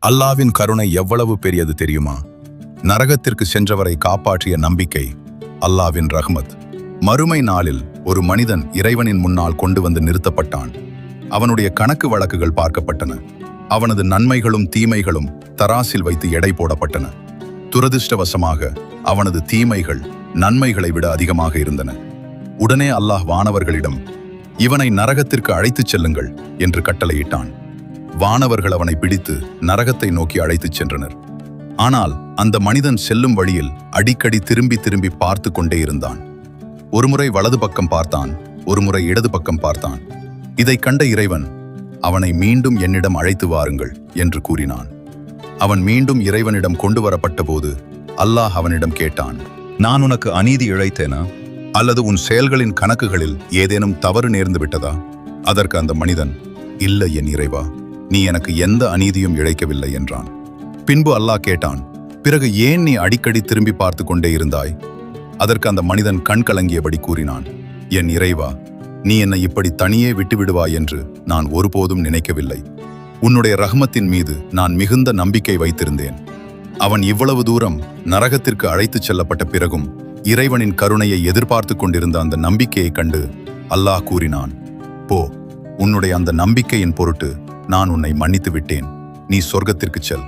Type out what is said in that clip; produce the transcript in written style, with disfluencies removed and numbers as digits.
அல்லாவின் கருணை எவ்வளவு பெரியது தெரியுமா? நரகத்திற்கு சென்றவரை காப்பாற்றிய நம்பிக்கை அல்லாவின் ரஹ்மத். மறுமை நாளில் ஒரு மனிதன் இறைவனின் முன்னால் கொண்டு வந்து நிறுத்தப்பட்டான். அவனுடைய கணக்கு வழக்குகள் பார்க்கப்பட்டன. அவனது நன்மைகளும் தீமைகளும் தராசில் வைத்து எடை போடப்பட்டன. துரதிர்ஷ்டவசமாக அவனது தீமைகள் நன்மைகளை விட அதிகமாக இருந்தன. உடனே அல்லாஹ் வானவர்களிடம், இவனை நரகத்திற்கு அழைத்துச் செல்லுங்கள் என்று கட்டளையிட்டான். வானவர்கள் அவனை பிடித்து நரகத்தை நோக்கி அழைத்துச் சென்றனர். ஆனால் அந்த மனிதன் செல்லும் வழியில் அடிக்கடி திரும்பி திரும்பி பார்த்து கொண்டே இருந்தான். ஒருமுறை வலது பக்கம் பார்த்தான், ஒருமுறை இடது பக்கம் பார்த்தான். இதை கண்ட இறைவன், அவனை மீண்டும் என்னிடம் அழைத்து வாருங்கள் என்று கூறினான். அவன் மீண்டும் இறைவனிடம் கொண்டு வரப்பட்ட போது அல்லாஹ் அவனிடம் கேட்டான், நான் உனக்கு அநீதி இழைத்தேனா? அல்லது உன் செயல்களின் கணக்குகளில் ஏதேனும் தவறு நேர்ந்து விட்டதா? அதற்கு அந்த மனிதன், இல்லை என் இறைவா, நீ எனக்கு எந்த அநீதியும் இழைக்கவில்லை என்றான். பின்பு அல்லாஹ் கேட்டான், பிறகு ஏன் நீ அடிக்கடி திரும்பி பார்த்து கொண்டே இருந்தாய்? அதற்கு அந்த மனிதன் கண் கலங்கியபடி கூறினான், என் இறைவா, நீ என்னை இப்படி தனியே விட்டுவிடுவாய் என்று நான் ஒருபோதும் நினைக்கவில்லை. உன்னுடைய ரஹ்மத்தின் மீது நான் மிகுந்த நம்பிக்கை வைத்திருந்தேன். அவன் இவ்வளவு தூரம் நரகத்திற்கு அழைத்துச் செல்லப்பட்ட பிறகும் இறைவனின் கருணையை எதிர்பார்த்து கொண்டிருந்த அந்த நம்பிக்கையை கண்டு அல்லாஹ் கூறினான், போ, உன்னுடைய அந்த நம்பிக்கையின் பொருட்டு நான் உன்னை மன்னித்து விட்டேன். நீ சொர்க்கத்திற்கு செல்.